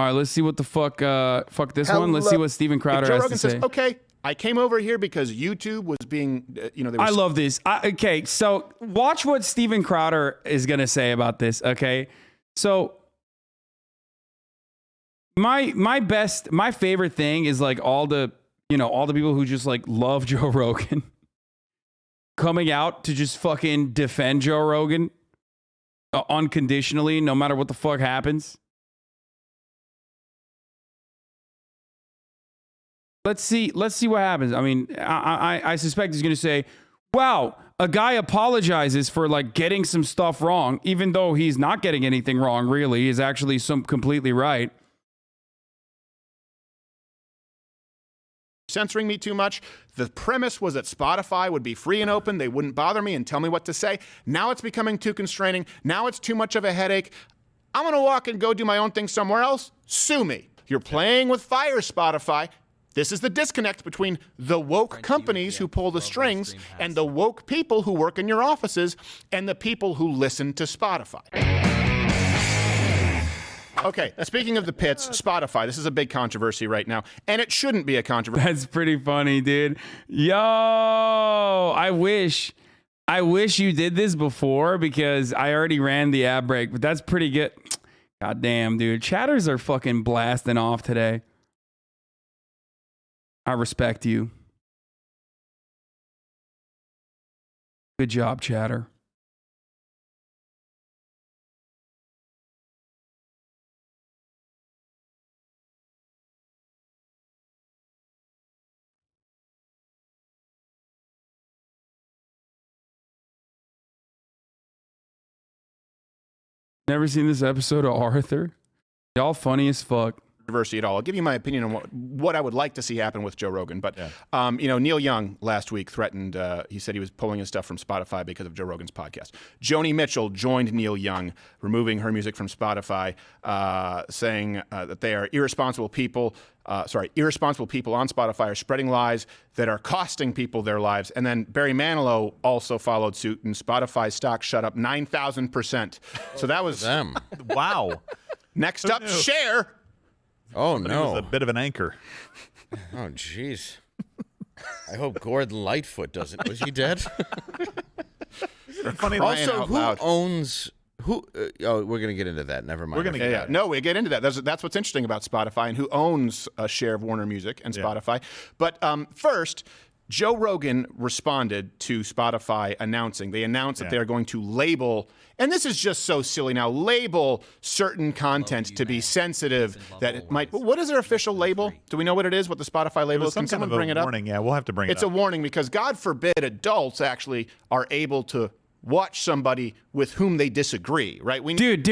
All right, let's see what the fuck this one. Let's see what Steven Crowder Joe has Rogan to say. says, okay, I came over here because YouTube was being, they were... I love this. Okay, so watch what Steven Crowder is going to say about this, okay? So my favorite thing is like all the people who just like love Joe Rogan coming out to just fucking defend Joe Rogan unconditionally, no matter what the fuck happens. Let's see what happens. I mean, I suspect he's going to say, wow, a guy apologizes for like getting some stuff wrong, even though he's not getting anything wrong, really. He's actually completely right. Censoring me too much. The premise was that Spotify would be free and open. They wouldn't bother me and tell me what to say. Now it's becoming too constraining. Now it's too much of a headache. I'm going to walk and go do my own thing somewhere else. Sue me. You're playing with fire, Spotify. This is the disconnect between the woke companies who pull the strings and the woke people who work in your offices and the people who listen to Spotify. Okay, speaking of the pits, Spotify, this is a big controversy right now, and it shouldn't be a controversy. That's pretty funny, dude. Yo, I wish you did this before because I already ran the ad break, but that's pretty good. God damn, dude. Chatters are fucking blasting off today. I respect you. Good job, Chatter. Never seen this episode of Arthur? Y'all funny as fuck. Controversy at all. I'll give you my opinion on what I would like to see happen with Joe Rogan. But, Neil Young last week threatened, he said he was pulling his stuff from Spotify because of Joe Rogan's podcast. Joni Mitchell joined Neil Young, removing her music from Spotify, saying that they are irresponsible people on Spotify are spreading lies that are costing people their lives. And then Barry Manilow also followed suit, and Spotify stock shut up 9,000%. So that was them. Wow. Next up, Cher. Oh, But no. It was a bit of an anchor. Oh, jeez. I hope Gordon Lightfoot doesn't. Was he dead? Funny Also, who owns... we're going to get into that. Never mind. We're going to get No, we get into that. That's what's interesting about Spotify and who owns a share of Warner Music and Spotify. But first, Joe Rogan responded to Spotify announcing. They announced that they're going to label, and this is just so silly now, label certain content to be sensitive that it might. What is their official label? Do we know what it is? What the Spotify label is? Can someone bring it up? Warning. Yeah, we'll have to bring it up. It's a warning because God forbid adults actually are able to watch somebody with whom they disagree, right? Dude.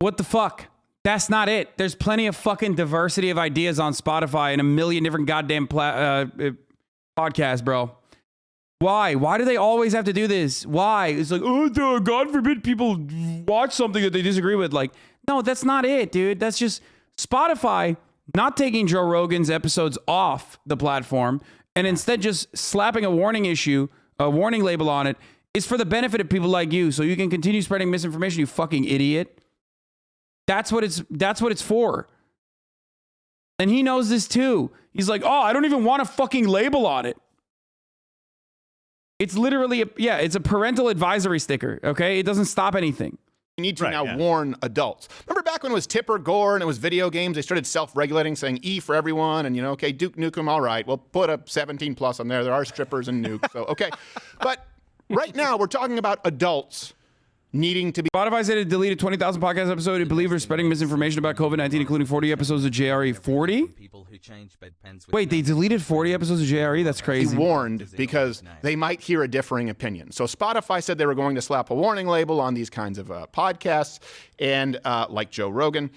What the fuck? That's not it. There's plenty of fucking diversity of ideas on Spotify and a million different goddamn podcasts, bro. Why? Why do they always have to do this? Why? It's like, oh, God forbid people watch something that they disagree with. Like, no, that's not it, dude. That's just Spotify not taking Joe Rogan's episodes off the platform and instead just slapping a warning label on it is for the benefit of people like you so you can continue spreading misinformation, you fucking idiot. That's what it's for. And he knows this too. He's like, oh, I don't even want a fucking label on it. It's literally it's a parental advisory sticker, okay? It doesn't stop anything. You need to now warn adults. Remember back when it was Tipper Gore and it was video games, they started self-regulating, saying E for everyone, and okay, Duke Nukem, all right, we'll put a 17 plus on there. There are strippers and nuke, so okay. But right now we're talking about adults needing to be... Spotify said it deleted 20,000 podcast episodes. It believers spreading misinformation about COVID-19, including 40 episodes of JRE. 40? Wait, they deleted 40 episodes of JRE? That's crazy. He warned because they might hear a differing opinion. So Spotify said they were going to slap a warning label on these kinds of podcasts, and like Joe Rogan.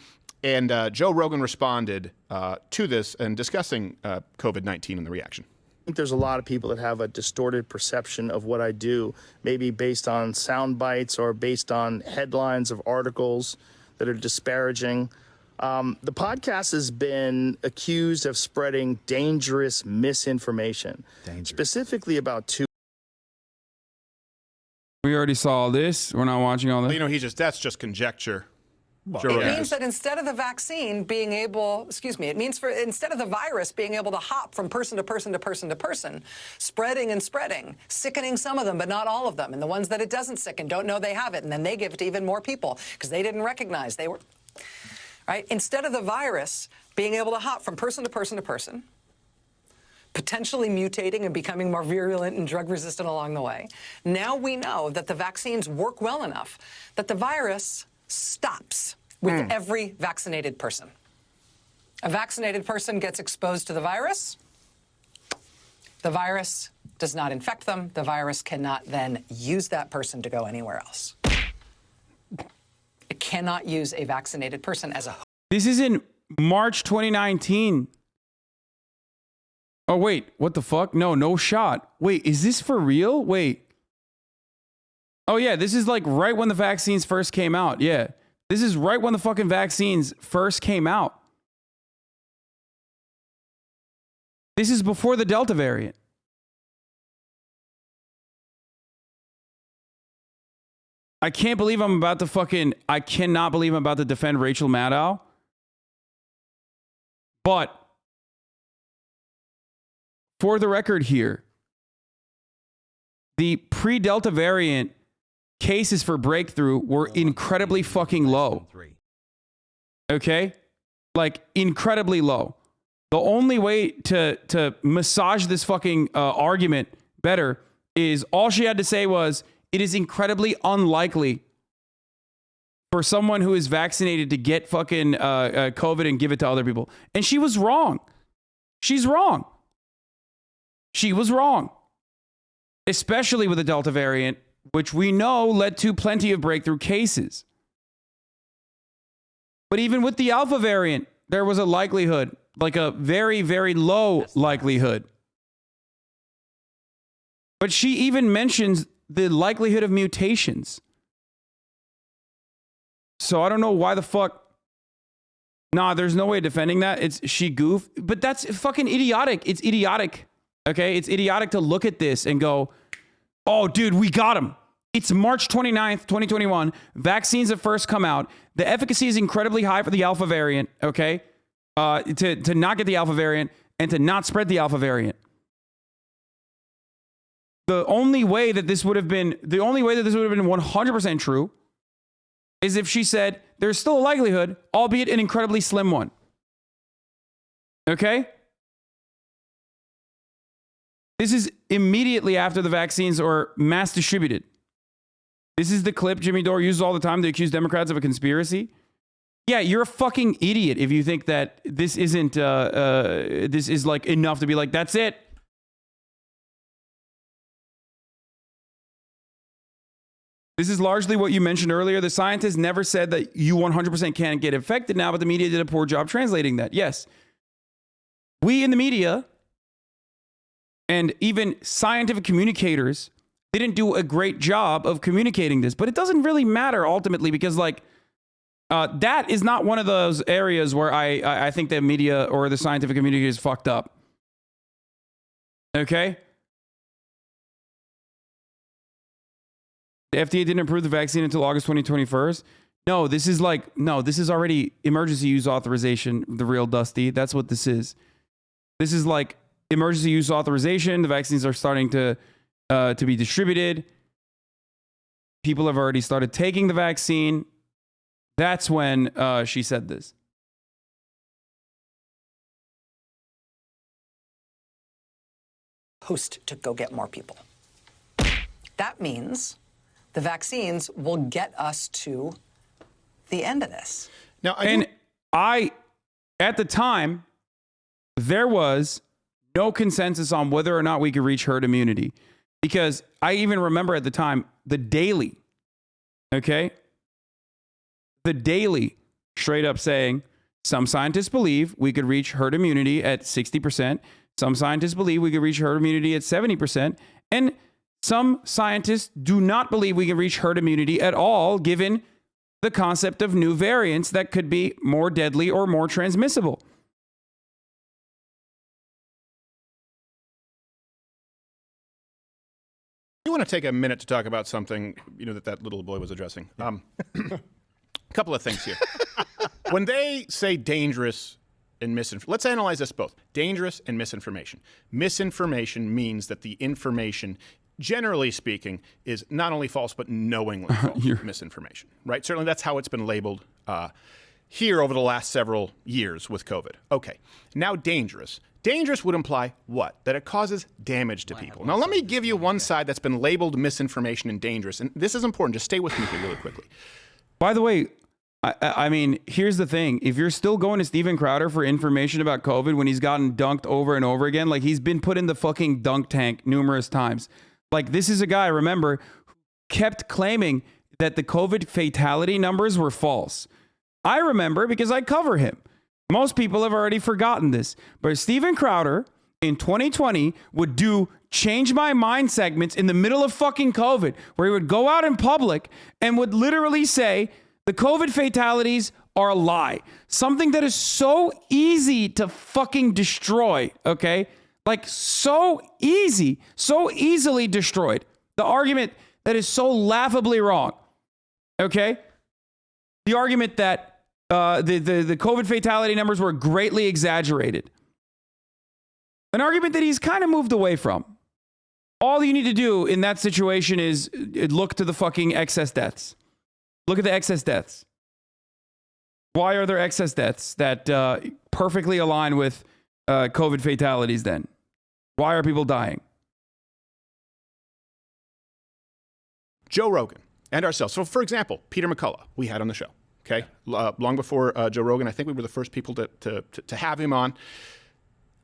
And Joe Rogan responded to this and discussing COVID-19 and the reaction. I think there's a lot of people that have a distorted perception of what I do, maybe based on sound bites or based on headlines of articles that are disparaging. The podcast has been accused of spreading dangerous misinformation, specifically about two. We already saw this. We're not watching all this. Well, that's just conjecture. Joe It Rogan means that instead of the vaccine being able, it means instead of the virus being able to hop from person to person to person to person, spreading and spreading, sickening some of them, but not all of them. And the ones that it doesn't sicken don't know they have it. And then they give it to even more people because they didn't recognize they were, right? Instead of the virus being able to hop from person to person to person, potentially mutating and becoming more virulent and drug resistant along the way, now we know that the vaccines work well enough that the virus stops with every vaccinated person. A vaccinated person gets exposed to the virus does not infect them. The virus cannot then use that person to go anywhere else. It cannot use a vaccinated person as a host. This is in March 2019. Oh, wait, what the fuck? No shot. Wait, is this for real? Wait. Oh, yeah, this is like right when the vaccines first came out. Yeah. This is right when the fucking vaccines first came out. This is before the Delta variant. I cannot believe I'm about to defend Rachel Maddow. But for the record here, the pre-Delta variant cases for breakthrough were incredibly fucking low. Okay? Like, incredibly low. The only way to massage this fucking argument better is all she had to say was, it is incredibly unlikely for someone who is vaccinated to get fucking COVID and give it to other people. And she was wrong. She's wrong. She was wrong. Especially with the Delta variant, which we know led to plenty of breakthrough cases. But even with the Alpha variant, there was a likelihood, like a very, very low likelihood. But she even mentions the likelihood of mutations. So I don't know why the fuck. Nah, there's no way of defending that. She goofed. But that's fucking idiotic. It's idiotic. Okay? It's idiotic to look at this and go, oh, dude, we got him. It's March 29th, 2021. Vaccines have first come out. The efficacy is incredibly high for the Alpha variant, okay? To not get the Alpha variant and to not spread the Alpha variant. The only way that this would have been 100% true is if she said there's still a likelihood, albeit an incredibly slim one. Okay? This is immediately after the vaccines are mass distributed. This is the clip Jimmy Dore uses all the time to accuse Democrats of a conspiracy. Yeah, you're a fucking idiot if you think that this isn't, this is like enough to be like, that's it. This is largely what you mentioned earlier. The scientists never said that you 100% can't get infected now, but the media did a poor job translating that. Yes. We in the media and even scientific communicators didn't do a great job of communicating this, but it doesn't really matter ultimately because like that is not one of those areas where I think the media or the scientific community is fucked up. Okay? The FDA didn't approve the vaccine until August 2021. No, this is already emergency use authorization, the real Dusty. That's what this is. This is like emergency use authorization. The vaccines are starting to be distributed. People have already started taking the vaccine. That's when she said this. Host to go get more people. That means the vaccines will get us to the end of this. Now, at the time, there was no consensus on whether or not we could reach herd immunity. Because I even remember at the time, the Daily, okay? The Daily straight up saying, some scientists believe we could reach herd immunity at 60%. Some scientists believe we could reach herd immunity at 70%. And some scientists do not believe we can reach herd immunity at all, given the concept of new variants that could be more deadly or more transmissible. I want to take a minute to talk about something, that little boy was addressing. A couple of things here. When they say dangerous and misinformation, let's analyze this both. Dangerous and misinformation. Misinformation means that the information, generally speaking, is not only false, but knowingly false misinformation, right? Certainly that's how it's been labeled here over the last several years with COVID. Okay, now dangerous. Dangerous would imply what? That it causes damage to people. Now let me give you one side that's been labeled misinformation and dangerous, and this is important. Just stay with me here really quickly. By the way, I mean, here's the thing. If you're still going to Steven Crowder for information about COVID when he's gotten dunked over and over again, like he's been put in the fucking dunk tank numerous times. Like this is a guy, remember, who kept claiming that the COVID fatality numbers were false. I remember because I cover him. Most people have already forgotten this. But Steven Crowder in 2020 would do change my mind segments in the middle of fucking COVID, where he would go out in public and would literally say, the COVID fatalities are a lie. Something that is so easy to fucking destroy, okay? Like so easily destroyed. The argument that is so laughably wrong, okay? The argument that the COVID fatality numbers were greatly exaggerated. An argument that he's kind of moved away from. All you need to do in that situation is look to the fucking excess deaths. Look at the excess deaths. Why are there excess deaths that perfectly align with COVID fatalities then? Why are people dying? Joe Rogan and ourselves. So, for example, Peter McCullough, we had on the show. Okay, long before Joe Rogan, I think we were the first people to have him on.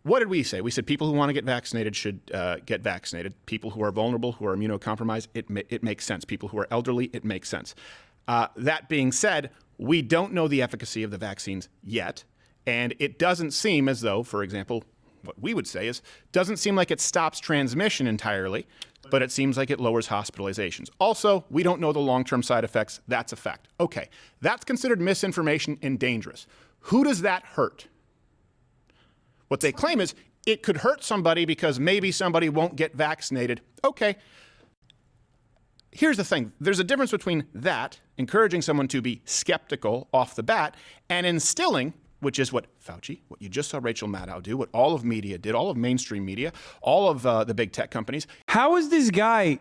What did we say? We said people who want to get vaccinated should get vaccinated. People who are vulnerable, who are immunocompromised, it makes sense. People who are elderly, it makes sense. That being said, we don't know the efficacy of the vaccines yet, and it doesn't seem as though, for example, what we would say is, doesn't seem like it stops transmission entirely, but it seems like it lowers hospitalizations. Also, we don't know the long-term side effects. That's a fact. Okay, that's considered misinformation and dangerous. Who does that hurt? What they claim is it could hurt somebody because maybe somebody won't get vaccinated. Okay. Here's the thing. There's a difference between that, encouraging someone to be skeptical off the bat, and instilling, which is what Fauci, what you just saw Rachel Maddow do, what all of media did, all of mainstream media, all of the big tech companies. How is this guy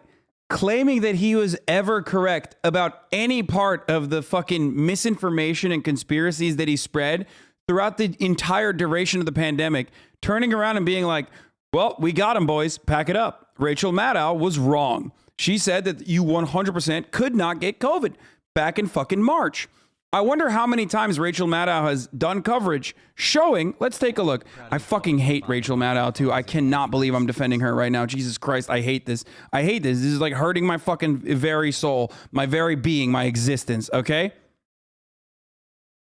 claiming that he was ever correct about any part of the fucking misinformation and conspiracies that he spread throughout the entire duration of the pandemic, turning around and being like, well, we got him, boys, pack it up. Rachel Maddow was wrong. She said that you 100% could not get COVID back in fucking March. I wonder how many times Rachel Maddow has done coverage showing, let's take a look. I fucking hate Rachel Maddow too. I cannot believe I'm defending her right now. Jesus Christ, I hate this. I hate this. This is like hurting my fucking very soul, my very being, my existence, okay?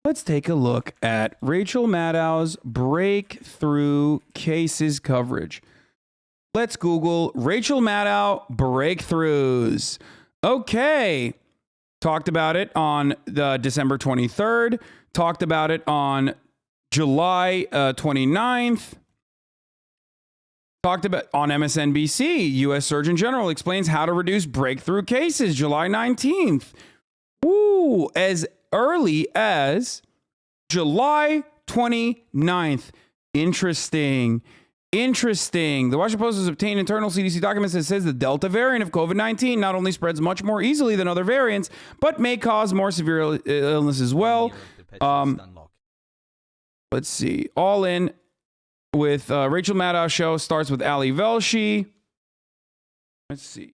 Let's take a look at Rachel Maddow's breakthrough cases coverage. Let's Google Rachel Maddow breakthroughs. Okay. Talked about it on the December 23rd. Talked about it on July 29th. Talked about on MSNBC. U.S. Surgeon General explains how to reduce breakthrough cases, July 19th. Ooh, as early as July 29th. Interesting. The Washington Post has obtained internal CDC documents that says the Delta variant of COVID-19 not only spreads much more easily than other variants, but may cause more severe illness as well. Let's see. All in with Rachel Maddow show starts with Ali Velshi. Let's see.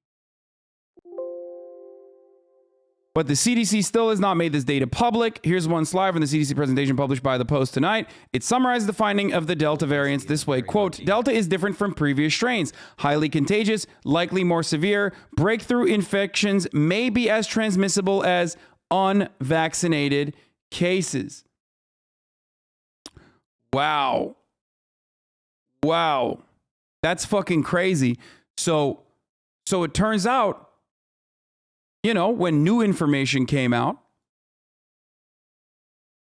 But the CDC still has not made this data public. Here's one slide from the CDC presentation published by the Post tonight. It summarizes the finding of the Delta variants this way, quote, Delta is different from previous strains, highly contagious, likely more severe. Breakthrough infections may be as transmissible as unvaccinated cases. Wow. That's fucking crazy. So it turns out, you know, when new information came out,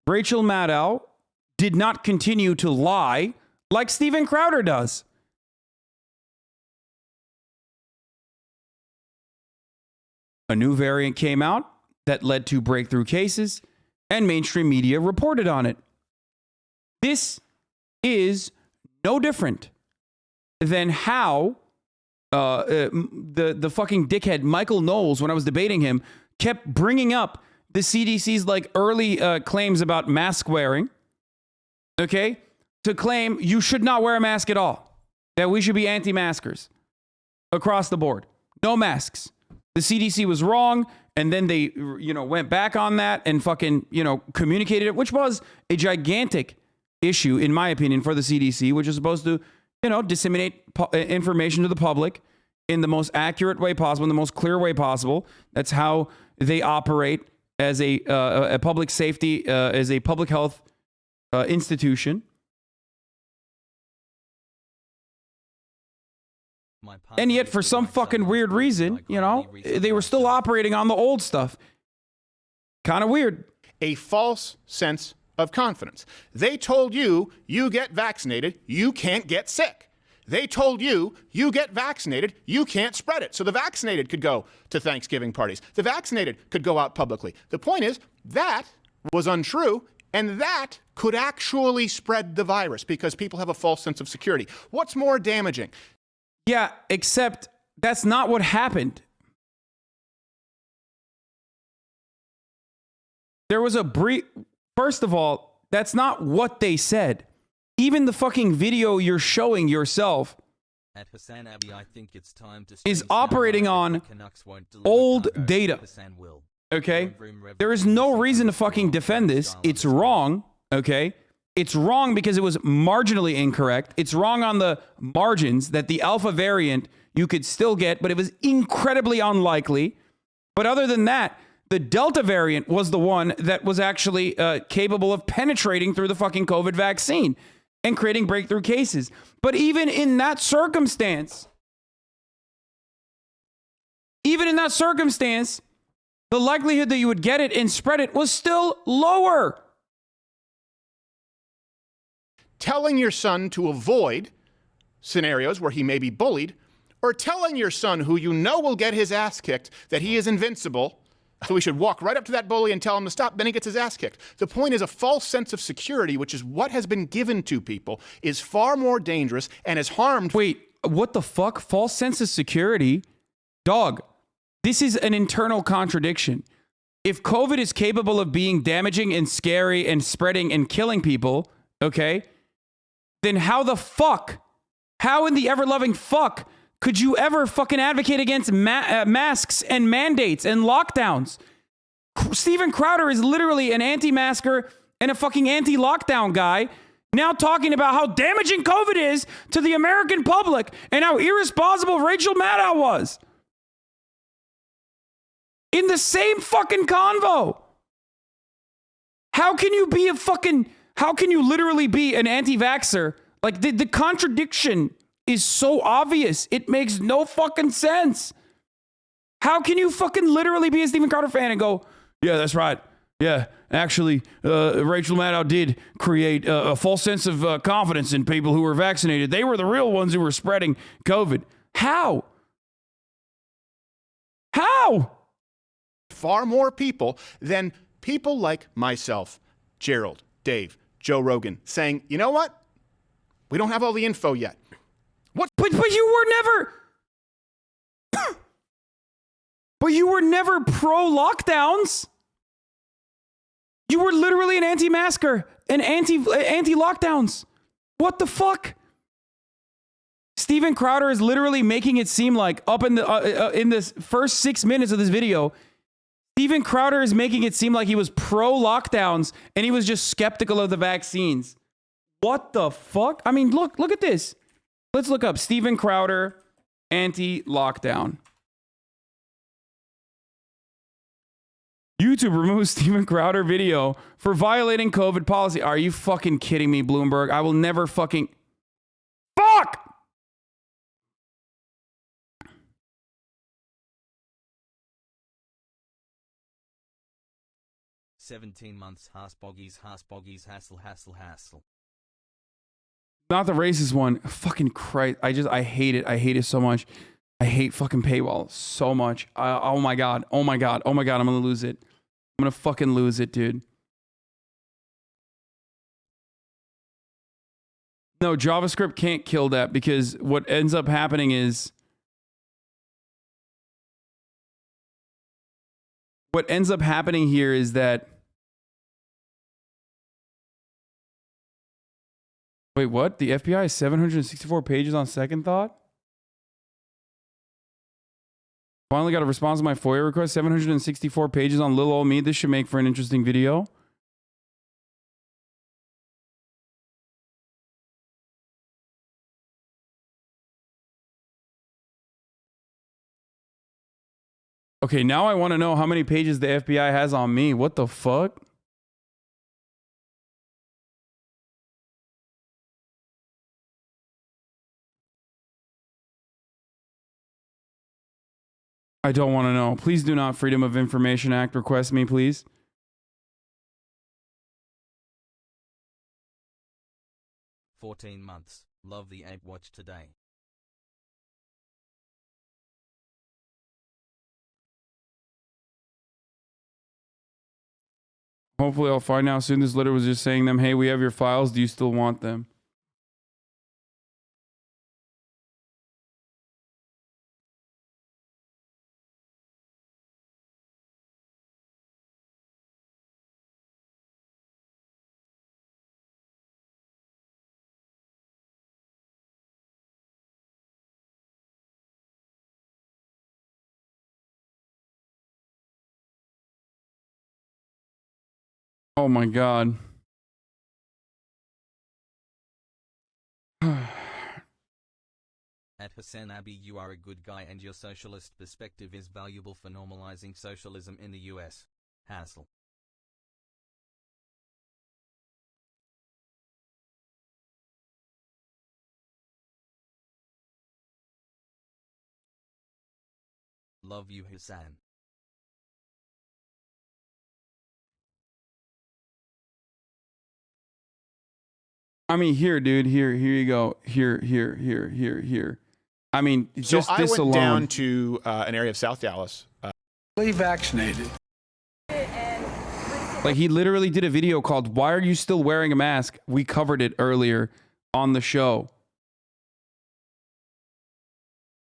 Rachel Maddow did not continue to lie like Steven Crowder does. A new variant came out that led to breakthrough cases. and mainstream media reported on it. This is no different than how the fucking dickhead Michael Knowles, when I was debating him, kept bringing up the CDC's like early claims about mask wearing, okay, to claim you should not wear a mask at all, that we should be anti-maskers across the board. No masks. The CDC was wrong, and then they, went back on that and fucking, communicated it, which was a gigantic issue, in my opinion, for the CDC, which is supposed to, disseminate information to the public in the most accurate way possible, in the most clear way possible. That's how they operate as a public safety, as a public health institution. And yet, for some fucking weird reason, they were still operating on the old stuff. Kind of weird. A false sense of confidence. They told you, you get vaccinated, you can't get sick. They told you, you get vaccinated, you can't spread it. So the vaccinated could go to Thanksgiving parties. The vaccinated could go out publicly. The point is, that was untrue, and that could actually spread the virus because people have a false sense of security. What's more damaging? Yeah, except that's not what happened. There was a brief... First of all, that's not what they said. Even the fucking video you're showing yourself at Hasanabi, I think it's time to is operating on old data. Okay? There is no reason to fucking defend this. It's wrong. Okay? It's wrong because it was marginally incorrect. It's wrong on the margins that the alpha variant you could still get, but it was incredibly unlikely. But other than that, the Delta variant was the one that was actually capable of penetrating through the fucking COVID vaccine and creating breakthrough cases. But even in that circumstance, the likelihood that you would get it and spread it was still lower. Telling your son to avoid scenarios where he may be bullied, or telling your son, who you know will get his ass kicked, that he is invincible, so we should walk right up to that bully and tell him to stop, then he gets his ass kicked. The point is, a false sense of security, which is what has been given to people, is far more dangerous and has harmed... Wait, what the fuck? False sense of security? Dog, this is an internal contradiction. If COVID is capable of being damaging and scary and spreading and killing people, okay, then how in the ever-loving fuck could you ever fucking advocate against masks and mandates and lockdowns? Steven Crowder is literally an anti-masker and a fucking anti-lockdown guy, now talking about how damaging COVID is to the American public and how irresponsible Rachel Maddow was. In the same fucking convo. How can you literally be an anti-vaxxer? Like, the contradiction is so obvious. It makes no fucking sense. How can you fucking literally be a Steven Crowder fan and go, yeah, that's right. Yeah, actually, Rachel Maddow did create a false sense of confidence in people who were vaccinated. They were the real ones who were spreading COVID. How? Far more people than people like myself, Gerald, Dave, Joe Rogan, saying, you know what? We don't have all the info yet. What? But you were never... But you were never pro-lockdowns. You were literally an anti-masker and anti-lockdowns. What the fuck? Steven Crowder is literally making it seem like up in this first 6 minutes of this video, Steven Crowder is making it seem like he was pro-lockdowns and he was just skeptical of the vaccines. What the fuck? I mean, look at this. Let's look up Steven Crowder anti-lockdown. YouTube removes Steven Crowder video for violating COVID policy. Are you fucking kidding me, Bloomberg? I will never fucking... Fuck! "17 months, Hasboggies, hassle. Not the racist one. Fucking Christ. I hate it. I hate it so much. I hate fucking paywall so much. Oh my God. I'm going to lose it. I'm going to fucking lose it, dude. No, JavaScript can't kill that because what ends up happening is here is that. Wait, what? The FBI is 764 pages on second thought? Finally got a response to my FOIA request. 764 pages on little old me. This should make for an interesting video. Okay, now I want to know how many pages the FBI has on me. What the fuck? I don't want to know. Please do not Freedom of Information Act request me, please. "14 months. Love the ape watch today." Hopefully I'll find out soon. This letter was just saying them, hey, we have your files. Do you still want them? Oh my God. At Hasanabi, you are a good guy and your socialist perspective is valuable for normalizing socialism in the US. Hassle. Love you, Hasan. I mean, here, dude. Here you go. Here. I mean, just so this I went alone. down to an area of South Dallas. Fully vaccinated. Like, he literally did a video called "Why Are You Still Wearing a Mask?" We covered it earlier on the show.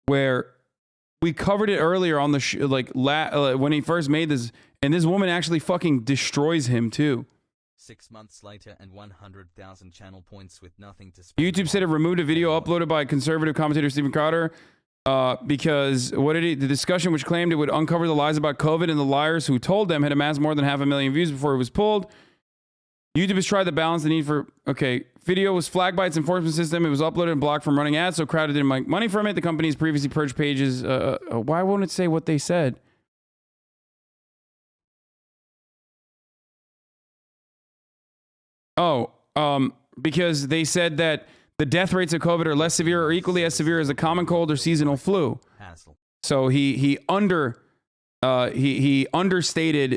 Where we covered it earlier on the show, when he first made this, and this woman actually fucking destroys him too. 6 months later and 100,000 channel points with nothing to spend. YouTube said it removed a video uploaded by conservative commentator Stephen Crowder because the discussion which claimed it would uncover the lies about COVID and the liars who told them had amassed more than 500,000 views before it was pulled. YouTube has tried to balance the need for, video was flagged by its enforcement system. It was uploaded and blocked from running ads, so Crowder didn't make money from it. The company's previously purged pages. Why won't it say what they said? Because they said that the death rates of COVID are less severe or equally as severe as a common cold or seasonal flu. Hassle. So he understated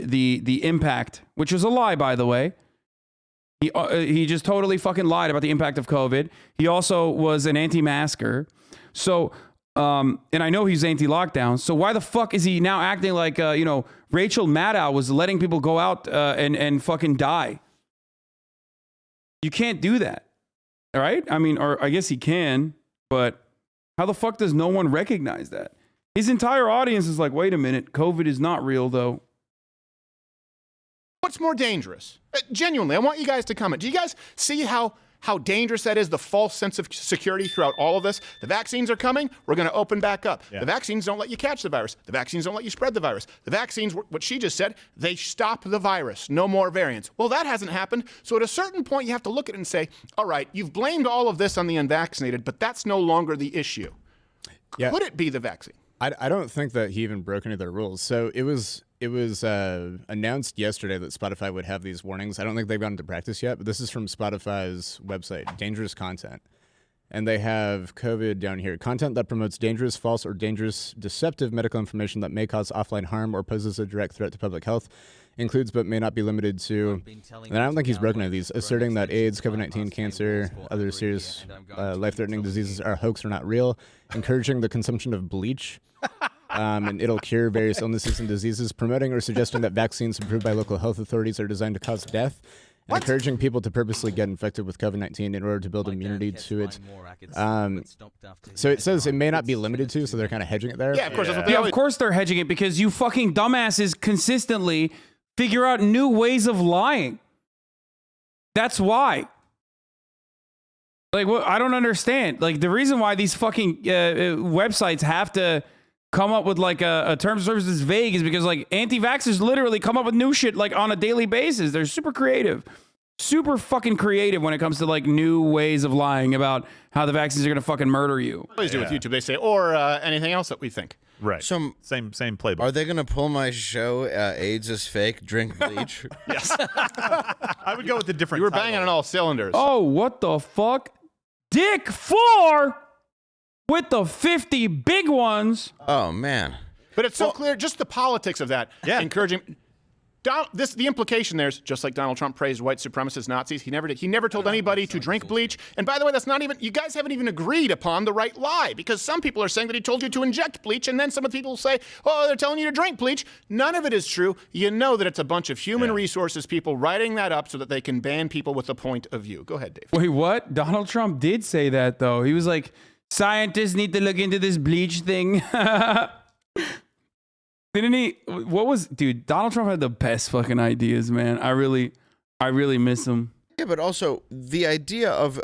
the impact, which was a lie, by the way. He just totally fucking lied about the impact of COVID. He also was an anti-masker. So, and I know he's anti-lockdown. So why the fuck is he now acting like, Rachel Maddow was letting people go out and fucking die? You can't do that. All right? I mean, or I guess he can, but how the fuck does no one recognize that? His entire audience is like, wait a minute, COVID is not real, though. What's more dangerous? Genuinely, I want you guys to comment. Do you guys see how dangerous that is, the false sense of security throughout all of this? The vaccines are coming. We're going to open back up. Yeah. The vaccines don't let you catch the virus. The vaccines don't let you spread the virus. The vaccines, what she just said, they stop the virus. No more variants. Well, that hasn't happened. So at a certain point, you have to look at it and say, all right, you've blamed all of this on the unvaccinated, but that's no longer the issue. Yeah. Could it be the vaccine? I don't think that he even broke any of their rules. So it was announced yesterday that Spotify would have these warnings. I don't think they've gone into practice yet, but this is from Spotify's website, dangerous content. And they have COVID down here. Content that promotes dangerous, false, or dangerous, deceptive medical information that may cause offline harm or poses a direct threat to public health includes but may not be limited to, and I don't think he's broken any of these, asserting that AIDS, COVID-19, cancer, other serious life-threatening diseases are hoax or not real, encouraging the consumption of bleach, and it'll cure various illnesses and diseases, promoting or suggesting that vaccines approved by local health authorities are designed to cause death, encouraging people to purposely get infected with COVID-19 in order to build immunity to it. So it says it may not be limited to, so they're kind of hedging it there. Yeah, of course. That's what they Yeah, always, of course they're hedging it because you fucking dumbasses consistently figure out new ways of lying. That's why. Like, what? I don't understand. Like, the reason why these fucking websites have to come up with like a terms of service that's vague is because like anti-vaxxers literally come up with new shit like on a daily basis. They're super creative. Super fucking creative when it comes to like new ways of lying about how the vaccines are going to fucking murder you. always do with YouTube. They say, or anything else that we think. Right. So same playbook. are they going to pull my show, AIDS is fake, drink bleach? Yes. I would go with a different. You were title. banging on all cylinders. Oh, what the fuck? Dick 4 with the 50 big ones. Oh, man. But it's so clear, just the politics of that. Yeah. Encouraging. The implication there's just like Donald Trump praised white supremacist Nazis. He never did. He never told anybody to drink bleach. And by the way, that's not even. You guys haven't even agreed upon the right lie because some people are saying that he told you to inject bleach, and then some of the people say, "Oh, they're telling you to drink bleach." None of it is true. You know that it's a bunch of human resources people writing that up so that they can ban people with a point of view. Go ahead, Dave. Wait, what? Donald Trump did say that though. He was like, scientists need to look into this bleach thing. Didn't he? What was, dude? Donald Trump had the best fucking ideas, man. I really miss him. Yeah, but also the idea of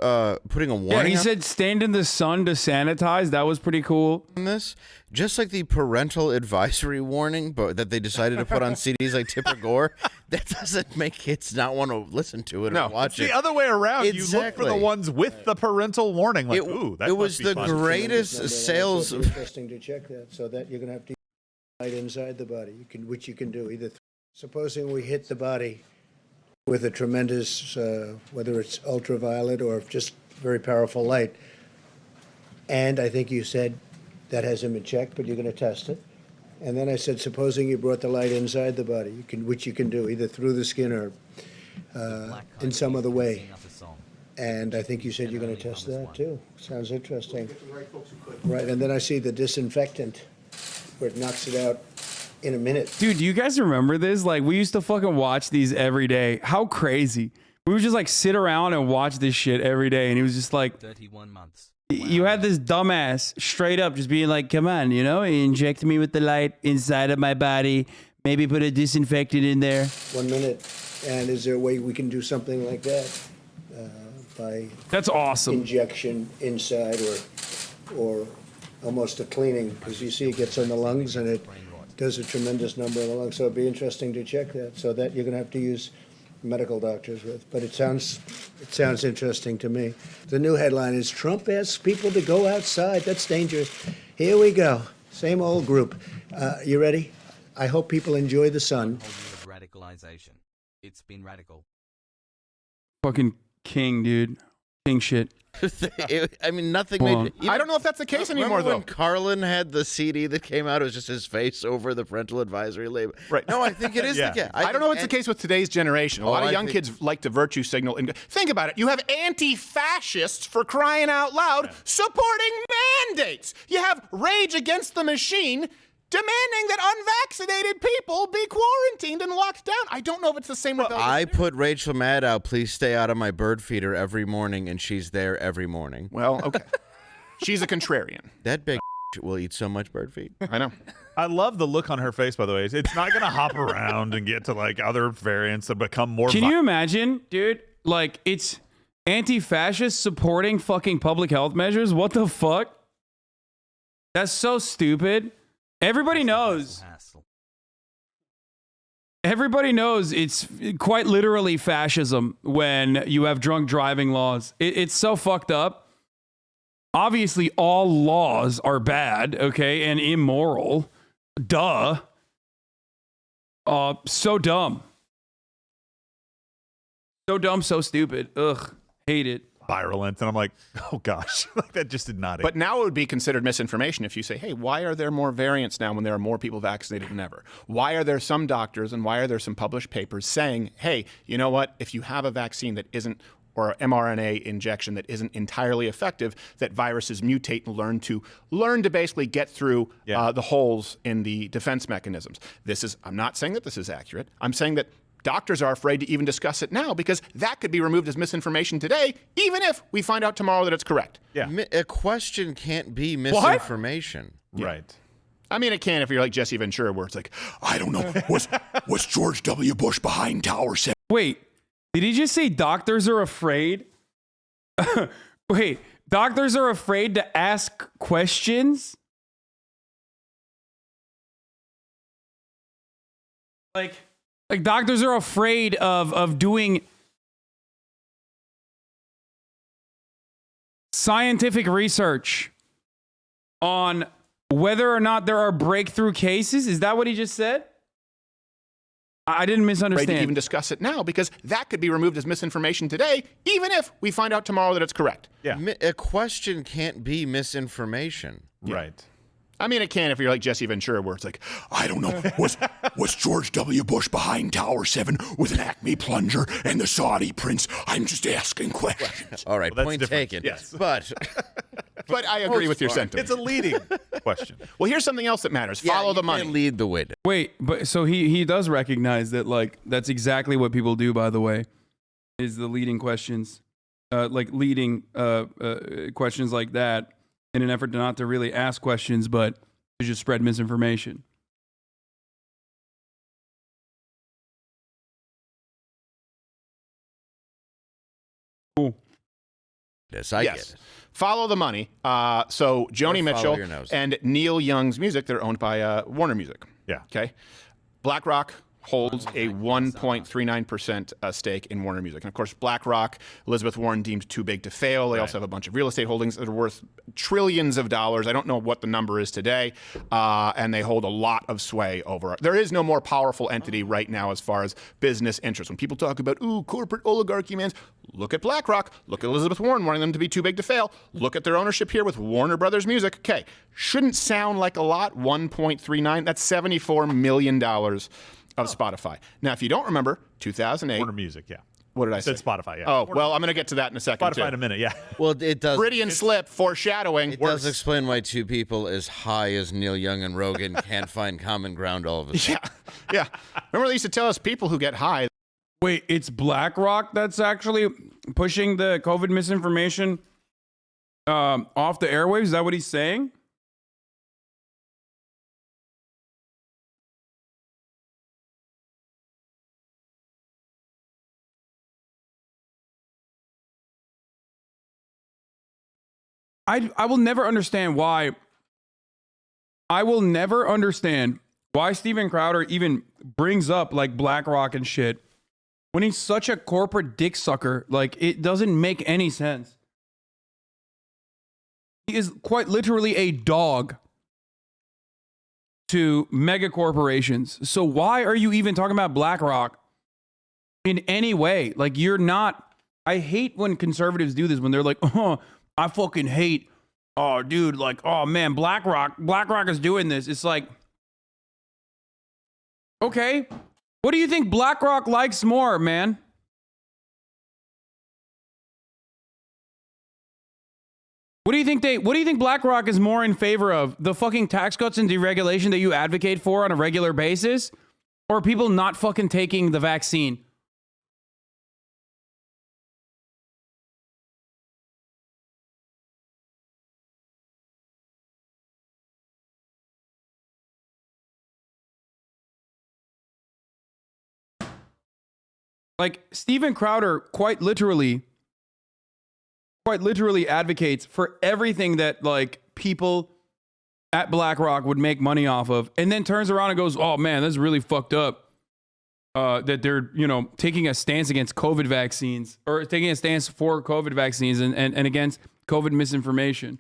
putting a Yeah, warning he said stand in the sun to sanitize. That was pretty cool. on this, just like the parental advisory warning, but that they decided to put on CDs like Tipper Gore, that doesn't make kids not want to listen to it or watch It's it. the other way around. You look for Exactly. the ones with the parental warning. Like, It, ooh, that it must was be the fun. greatest sales. It's interesting to check that, so that you're going to have to light inside the body, which you can do either. Supposing we hit the body with a tremendous, whether it's ultraviolet or just very powerful light, and I think you said that hasn't been checked, but you're going to test it. And then I said, supposing you brought the light inside the body, which you can do either through the skin or in some other way. And I think you said you're going to test that too. Sounds interesting. Right, and then I see the disinfectant, where it knocks it out in a minute. Dude, do you guys remember this? Like, we used to fucking watch these every day. How crazy. We would just like sit around and watch this shit every day. And he was just like, 31 months. you had this dumbass straight up just being like, come on, you know, inject me with the light inside of my body. Maybe put a disinfectant in there. 1 minute. And is there a way we can do something like that by That's awesome. injection inside or almost a cleaning? Because you see it gets on the lungs and it does a tremendous number of the lungs. So it'd be interesting to check that. So that you're going to have to use medical doctors with. But it sounds interesting to me. The new headline is Trump asks people to go outside. That's dangerous. Here we go. Same old group. You ready? I hope people enjoy the sun. Radicalization. It's been radical. Fucking king, dude. King shit. I mean, nothing Hold made. on. I don't know if that's the case anymore, Remember though. when Carlin had the CD that came out? It was just his face over the parental advisory label. Right. No, I think it is Yeah. the case. I don't know if it's the case with today's generation. A lot of I young think- kids like to virtue signal. And think about it. You have anti-fascists, for crying out loud, supporting mandates. You have Rage Against the Machine demanding that unvaccinated people be quarantined and locked down. I don't know if it's the same with I put Rachel Maddow, please stay out of my bird feeder every morning, and she's there every morning. Well, okay. She's a contrarian. That big will eat so much bird feed. I know. I love the look on her face, by the way. It's not going to hop around and get to like other variants that become more. Can you imagine, dude? Like, it's anti-fascists supporting fucking public health measures? What the fuck? That's so stupid. Everybody knows. Everybody knows it's quite literally fascism when you have drunk driving laws. It's so fucked up. Obviously, all laws are bad, okay, and immoral. Duh. So dumb. So dumb, so stupid. Ugh, hate it. virulent? And I'm like, oh gosh, like that just did not. But now it would be considered misinformation if you say, hey, why are there more variants now when there are more people vaccinated than ever? Why are there some doctors and why are there some published papers saying, hey, you know what? If you have a vaccine that isn't, or mRNA injection that isn't entirely effective, that viruses mutate and learn to basically get through the holes in the defense mechanisms. I'm not saying that this is accurate. I'm saying that Doctors are afraid to even discuss it now because that could be removed as misinformation today, even if we find out tomorrow that it's correct. Yeah. A question can't be misinformation. Right. I mean, it can if you're like Jesse Ventura, where it's like, I don't know, was George W. Bush behind Tower 7? Wait, did he just say doctors are afraid? Wait, doctors are afraid to ask questions? Like doctors are afraid of doing scientific research on whether or not there are breakthrough cases? Is that what he just said? I didn't misunderstand. Afraid to even discuss it now because that could be removed as misinformation today, even if we find out tomorrow that it's correct. Yeah. A question can't be misinformation. Right. I mean, it can if you're like Jesse Ventura, where it's like, I don't know, was George W. Bush behind Tower 7 with an Acme plunger and the Saudi prince? I'm just asking questions. All right, Well, that's point different. taken. Yes. But But I agree with your sentiment. It's a leading question. Well, here's something else that matters. Follow the money. Lead the witness. Wait, but so he does recognize that, like, that's exactly what people do, by the way, is the leading questions, leading questions like that in an effort to not to really ask questions, but to just spread misinformation. Cool. Yes, I get it. Follow the money. So Joni Or follow Mitchell your nose. and Neil Young's music, they're owned by Warner Music. Yeah. Okay. BlackRock holds a 1.39% stake in Warner Music. And of course, BlackRock, Elizabeth Warren deemed too big to fail. They also have a bunch of real estate holdings that are worth trillions of dollars. I don't know what the number is today. And they hold a lot of sway over it. There is no more powerful entity right now as far as business interests. When people talk about, ooh, corporate oligarchy, man, look at BlackRock. Look at Elizabeth Warren wanting them to be too big to fail. Look at their ownership here with Warner Brothers Music. Okay, shouldn't sound like a lot, 1.39. That's $74 million of Spotify. Now, if you don't remember, 2008. Warner Music, yeah. What did I say? Said Spotify, yeah. Oh, Warner well, I'm going to get to that in a second, Spotify too. in a minute, yeah. Well, it does. Freudian slip, foreshadowing. It does explain why two people as high as Neil Young and Rogan can't find common ground all of a sudden. Yeah. Remember they used to tell us people who get high. Wait, it's BlackRock that's actually pushing the COVID misinformation off the airwaves? Is that what he's saying? I will never understand why. I will never understand why Steven Crowder even brings up like BlackRock and shit when he's such a corporate dick sucker. Like, it doesn't make any sense. He is quite literally a dog to mega corporations. So why are you even talking about BlackRock in any way? Like, you're not. I hate when conservatives do this, when they're like, oh, I fucking hate, oh, dude, like, oh, man, BlackRock is doing this. It's like, okay, what do you think BlackRock likes more, man? What do you think BlackRock is more in favor of? The fucking tax cuts and deregulation that you advocate for on a regular basis? Or people not fucking taking the vaccine? Like, Steven Crowder quite literally advocates for everything that, like, people at BlackRock would make money off of, and then turns around and goes, oh man, that's really fucked up that they're, you know, taking a stance against COVID vaccines, or taking a stance for COVID vaccines and against COVID misinformation.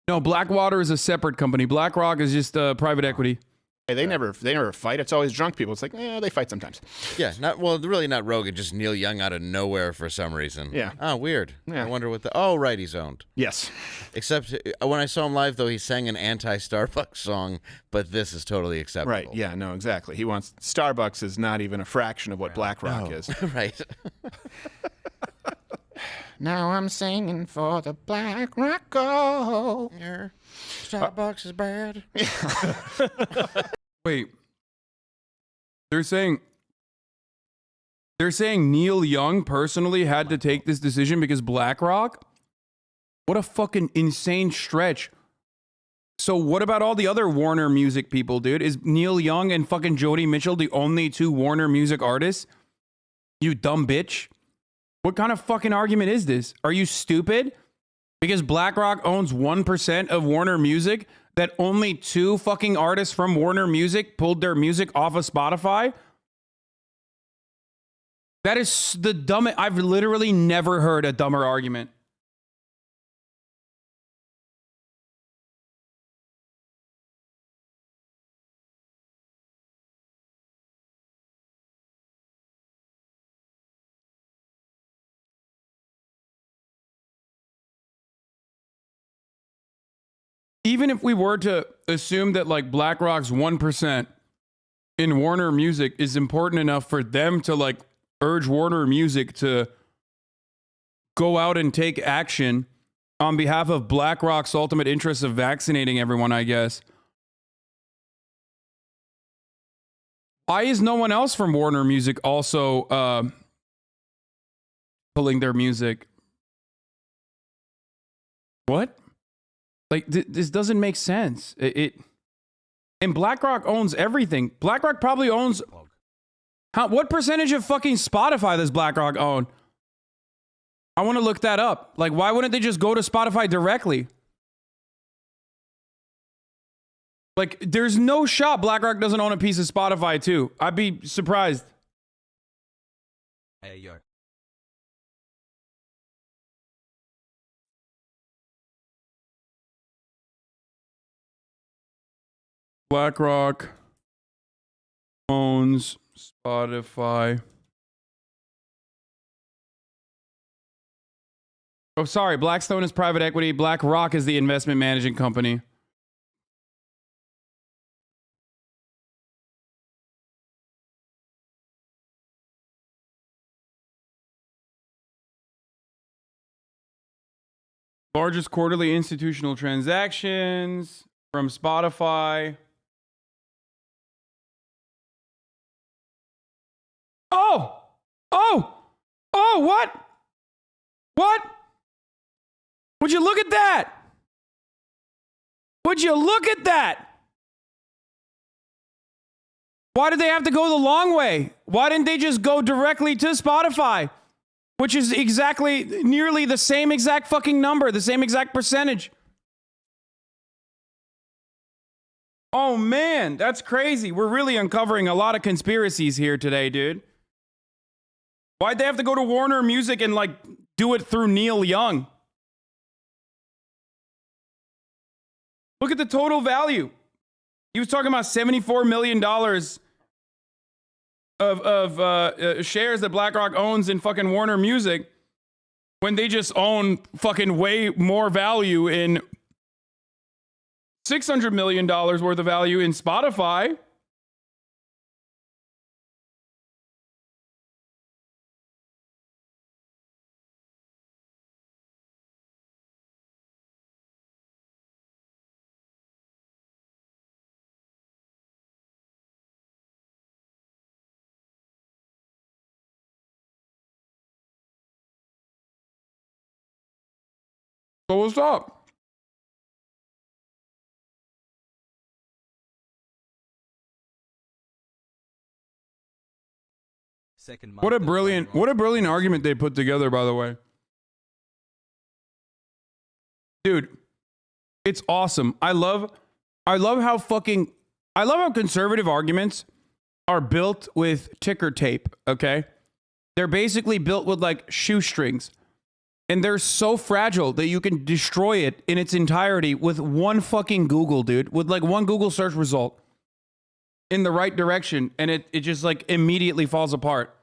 No, Blackwater is a separate company. BlackRock is just private equity. Hey, they never fight. It's always drunk people. It's like, they fight sometimes. Yeah, really not Rogan, just Neil Young out of nowhere for some reason. Yeah. Oh, weird. Yeah. I wonder what oh, right, he's owned. Yes. Except when I saw him live, though, he sang an anti-Starbucks song, but this is totally acceptable. Right. Yeah, no, exactly. He wants, Starbucks is not even a fraction of what BlackRock is. Right. Now I'm singing for the BlackRock. Oh. Starbucks is bad. Wait, they're saying They're saying Neil Young personally had to take this decision because BlackRock? What a fucking insane stretch. So what about all the other Warner Music people, dude? Is Neil Young and fucking Joni Mitchell the only two Warner Music artists? You dumb bitch. What kind of fucking argument is this? Are you stupid? Because BlackRock owns 1% of Warner Music, that only two fucking artists from Warner Music pulled their music off of Spotify? That is the dumbest. I've literally never heard a dumber argument. Even if we were to assume that like BlackRock's 1% in Warner Music is important enough for them to like urge Warner Music to go out and take action on behalf of BlackRock's ultimate interest of vaccinating everyone, I guess. Why is no one else from Warner Music also pulling their music? What? Like, this doesn't make sense. And BlackRock owns everything. BlackRock probably owns... what percentage of fucking Spotify does BlackRock own? I want to look that up. Like, why wouldn't they just go to Spotify directly? Like, there's no shot BlackRock doesn't own a piece of Spotify, too. I'd be surprised. Hey, yo. BlackRock owns Spotify. Oh, sorry. Blackstone is private equity. BlackRock is the investment managing company. Largest quarterly institutional transactions from Spotify. Oh, what? What? Would you look at that? Would you look at that? Why did they have to go the long way? Why didn't they just go directly to Spotify? Which is exactly, nearly the same exact fucking number, the same exact percentage. Oh man, that's crazy. We're really uncovering a lot of conspiracies here today, dude. Why'd they have to go to Warner Music and like do it through Neil Young? Look at the total value. He was talking about $74 million of shares that BlackRock owns in fucking Warner Music when they just own fucking way more value in $600 million worth of value in Spotify. So what's up? What a brilliant argument they put together, by the way. Dude, it's awesome. I love how conservative arguments are built with ticker tape, okay? They're basically built with like shoestrings. And they're so fragile that you can destroy it in its entirety with one fucking Google, dude. With like one Google search result in the right direction. And it just like immediately falls apart.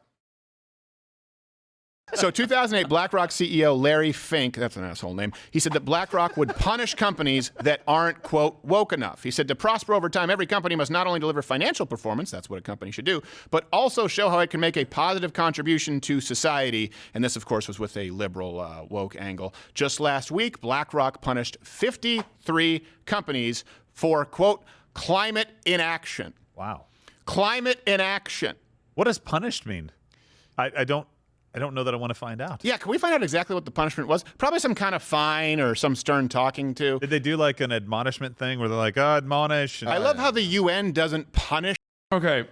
So 2008, BlackRock CEO Larry Fink, that's an asshole name, he said that BlackRock would punish companies that aren't, quote, woke enough. He said to prosper over time, every company must not only deliver financial performance, that's what a company should do, but also show how it can make a positive contribution to society. And this, of course, was with a liberal woke angle. Just last week, BlackRock punished 53 companies for, quote, climate inaction. Wow. Climate inaction. What does punished mean? I don't know that I want to find out. Yeah, can we find out exactly what the punishment was? Probably some kind of fine or some stern talking to. Did they do like an admonishment thing where they're like, oh, admonish? I love how the UN doesn't punish. Okay,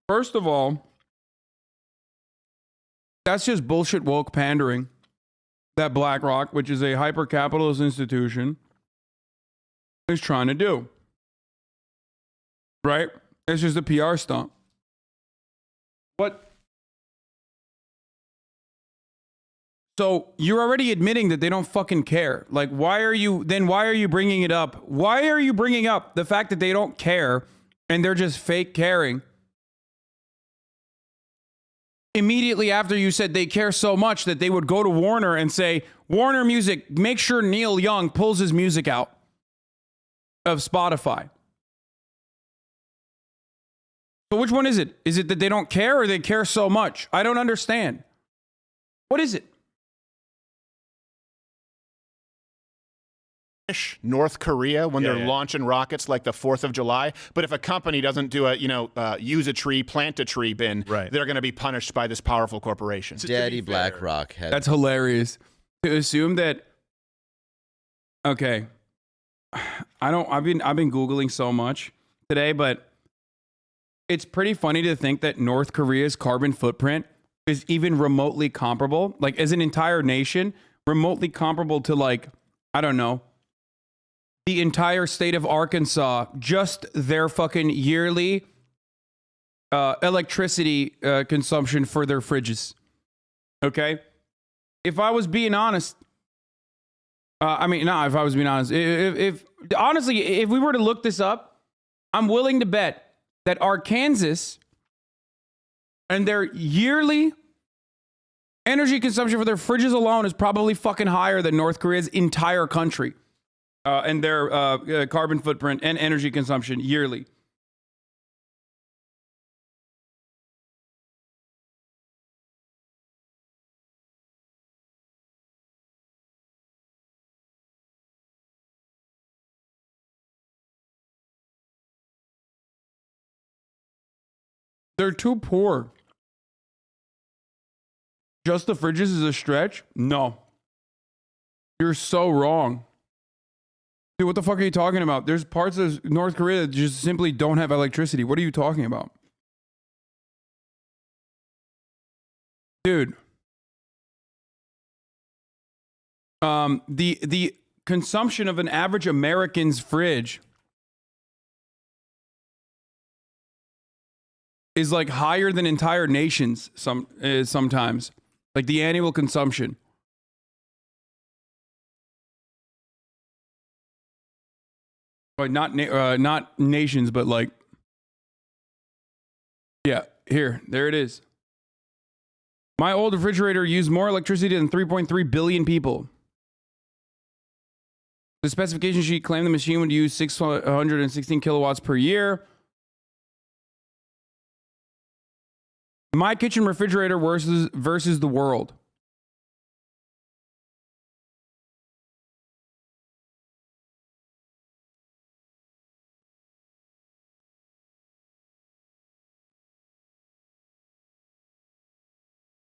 first of all, that's just bullshit woke pandering that BlackRock, which is a hyper-capitalist institution, is trying to do. Right? It's just a PR stunt. What? So you're already admitting that they don't fucking care. Like, why are you bringing it up? Why are you bringing up the fact that they don't care and they're just fake caring? Immediately after you said they care so much that they would go to Warner and say, Warner Music, make sure Neil Young pulls his music out of Spotify. So which one is it? Is it that they don't care or they care so much? I don't understand. What is it? North Korea when they're launching rockets like the 4th of July. But if a company doesn't do a, use a tree, plant a tree bin, they're going to be punished by this powerful corporation. Daddy BlackRock. That's hilarious. To assume that, okay, I've been Googling so much today, but it's pretty funny to think that North Korea's carbon footprint is even remotely comparable, like as an entire nation, remotely comparable to like, I don't know, the entire state of Arkansas, just their fucking yearly electricity consumption for their fridges. Okay? If I was being honest, if I was being honest, if honestly, if we were to look this up, I'm willing to bet that Arkansas and their yearly energy consumption for their fridges alone is probably fucking higher than North Korea's entire country. And their carbon footprint and energy consumption yearly. They're too poor. Just the fridges is a stretch? No. You're so wrong. Dude, what the fuck are you talking about? There's parts of North Korea that just simply don't have electricity. What are you talking about? Dude. The consumption of an average American's fridge is like higher than entire nations sometimes. Like the annual consumption. Like not nations, but like, yeah, there it is. My old refrigerator used more electricity than 3.3 billion people. The specification sheet claimed the machine would use 616 kilowatts per year. My kitchen refrigerator versus the world.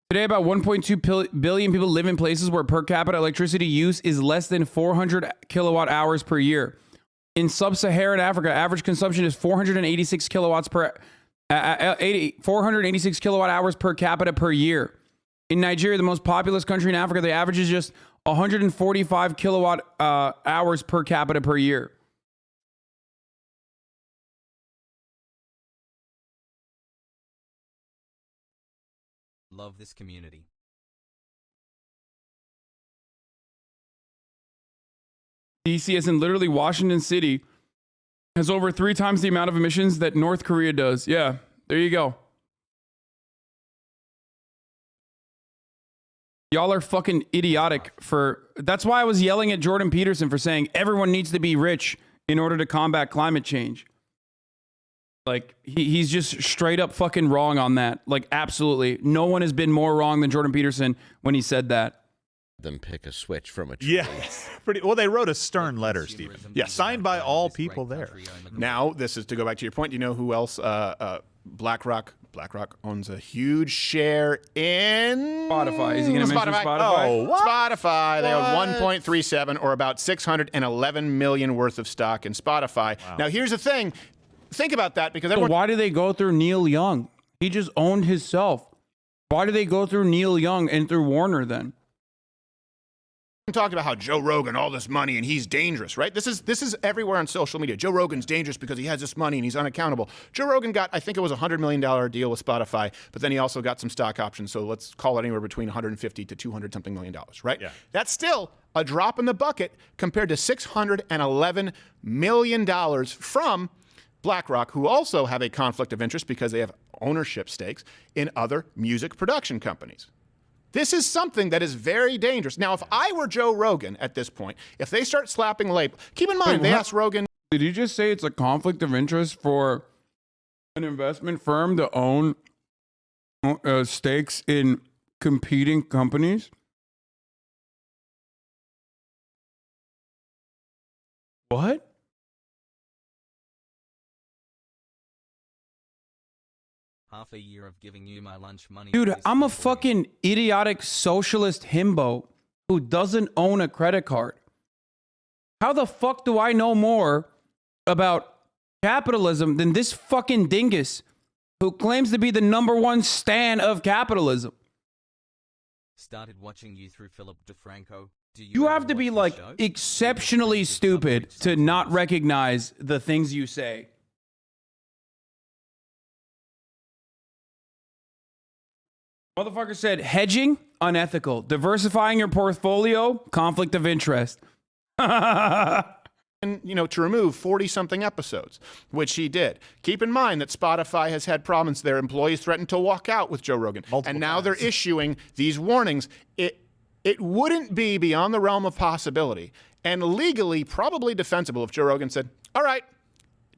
Today, about 1.2 billion people live in places where per capita electricity use is less than 400 kilowatt hours per year. In sub-Saharan Africa, average consumption is 486 kilowatts 486 kilowatt hours per capita per year. In Nigeria, the most populous country in Africa, the average is just 145 kilowatt hours per capita per year. Love this community. DC, as in literally Washington City, has over 3 times the amount of emissions that North Korea does. Yeah, there you go. Y'all are fucking idiotic for... That's why I was yelling at Jordan Peterson for saying everyone needs to be rich in order to combat climate change. Like, he's just straight up fucking wrong on that. Like, absolutely. No one has been more wrong than Jordan Peterson when he said that. Them pick a switch from a tree. Yeah, pretty well. They wrote a stern letter, Stephen. Yes, signed by all people there. Now, this is to go back to your point. Do you know who else BlackRock BlackRock owns a huge share in Spotify. Is he going to mention Spotify? Oh, what? Spotify. They own 1.37 or about 611 million worth of stock in Spotify. Wow. Now, here's the thing. Think about that because everyone... So why do they go through Neil Young? He just owned himself. Why do they go through Neil Young and through Warner then? Talked about how Joe Rogan, all this money, and he's dangerous, right? This is everywhere on social media. Joe Rogan's dangerous because he has this money and he's unaccountable. Joe Rogan got, I think it was a $100 million deal with Spotify, but then he also got some stock options. So let's call it anywhere between 150 to 200 something million dollars, right? Yeah. That's still a drop in the bucket compared to $611 million from BlackRock, who also have a conflict of interest because they have ownership stakes in other music production companies. This is something that is very dangerous. Now, if I were Joe Rogan at this point, if they start slapping label, keep in mind, they asked Rogan. Did you just say it's a conflict of interest for an investment firm to own stakes in competing companies? What? Half a year of giving you my lunch money. Dude, I'm a fucking idiotic socialist himbo who doesn't own a credit card. How the fuck do I know more about capitalism than this fucking dingus who claims to be the #1 stan of capitalism? Started watching you through Philip DeFranco. You have to be like exceptionally stupid to not recognize the things you say. Motherfucker said hedging, unethical. Diversifying your portfolio, conflict of interest. And, to remove 40-something episodes, which he did. Keep in mind that Spotify has had problems. Their employees threatened to walk out with Joe Rogan. And now they're issuing these warnings. It wouldn't be beyond the realm of possibility and legally probably defensible if Joe Rogan said, all right,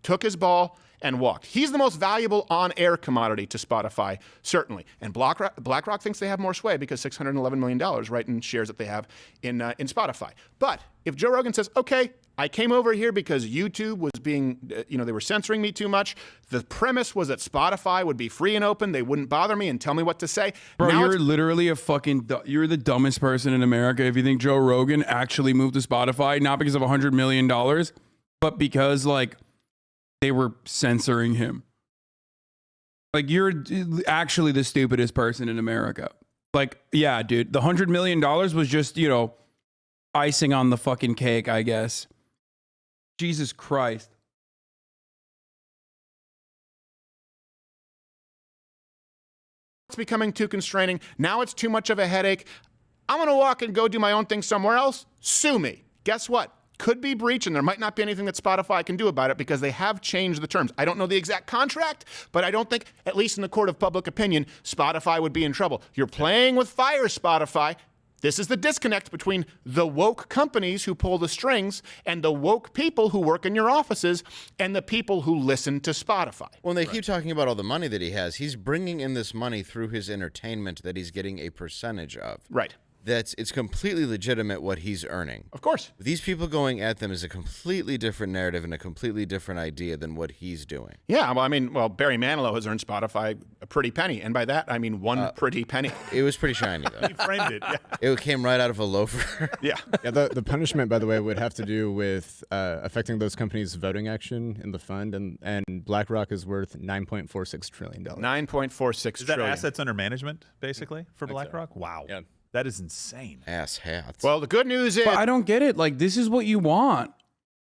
took his ball and walked. He's the most valuable on-air commodity to Spotify, certainly. And BlackRock thinks they have more sway because $611 million, right, in shares that they have in Spotify. But if Joe Rogan says, okay, I came over here because YouTube was being, they were censoring me too much. The premise was that Spotify would be free and open. They wouldn't bother me and tell me what to say. Bro, now you're literally you're the dumbest person in America if you think Joe Rogan actually moved to Spotify, not because of $100 million, but because, they were censoring him. You're actually the stupidest person in America. Yeah, dude, the $100 million was just, icing on the fucking cake, I guess. Jesus Christ. It's becoming too constraining. Now it's too much of a headache. I'm going to walk and go do my own thing somewhere else. Sue me. Guess what? Could be breach, and there might not be anything that Spotify can do about it because they have changed the terms. I don't know the exact contract, but I don't think, at least in the court of public opinion, Spotify would be in trouble. You're playing with fire, Spotify. This is the disconnect between the woke companies who pull the strings and the woke people who work in your offices and the people who listen to Spotify. When they keep talking about all the money that he has, he's bringing in this money through his entertainment that he's getting a percentage of. Right. It's completely legitimate what he's earning. Of course. These people going at them is a completely different narrative and a completely different idea than what he's doing. Yeah, Barry Manilow has earned Spotify a pretty penny, and by that I mean one pretty penny. It was pretty shiny though. He framed it. Yeah. It came right out of a loafer. Yeah. Yeah. The punishment, by the way, would have to do with affecting those companies' voting action in the fund, and BlackRock is worth $9.46 trillion. $9.46 Is that trillion. assets under management, basically, for BlackRock? So. Wow. Yeah. That is insane. Ass hats. Well, the good news is... But I don't get it. This is what you want.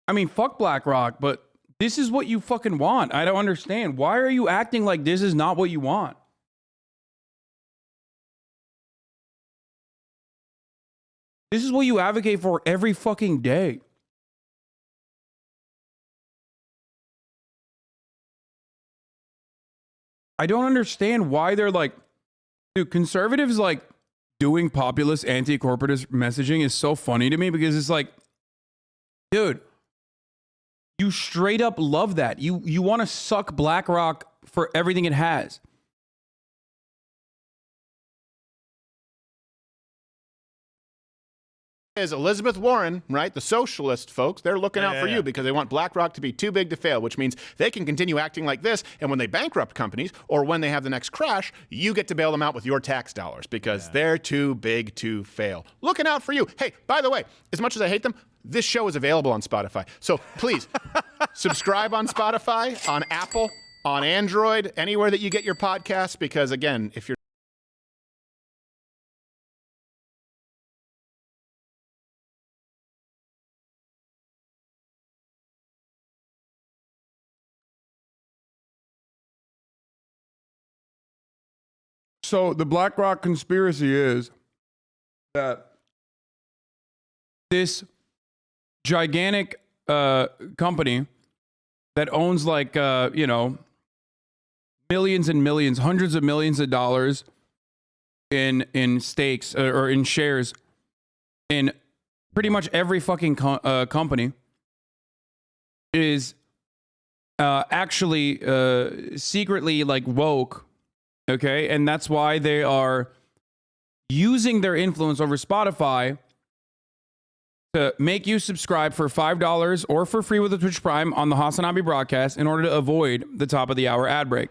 I mean, fuck BlackRock, but this is what you fucking want. I don't understand. Why are you acting like this is not what you want? This is what you advocate for every fucking day. I don't understand why they're dude, conservatives doing populist anti-corporatist messaging is so funny to me because it's dude, you straight up love that. You want to suck BlackRock for everything it has. is Elizabeth Warren, right? The socialist folks, they're looking out for you because they want BlackRock to be too big to fail, which means they can continue acting like this. And when they bankrupt companies or when they have the next crash, you get to bail them out with your tax dollars because they're too big to fail. Looking out for you. Hey, by the way, as much as I hate them, this show is available on Spotify. So please subscribe on Spotify, on Apple, on Android, anywhere that you get your podcasts, because again, if you're So the BlackRock conspiracy is that this gigantic company that owns like, millions and millions, hundreds of millions of dollars in stakes or in shares in pretty much every fucking company is actually secretly like woke. Okay, and that's why they are using their influence over Spotify to make you subscribe for $5 or for free with a Twitch Prime on the Hasanabi broadcast in order to avoid the top of the hour ad break.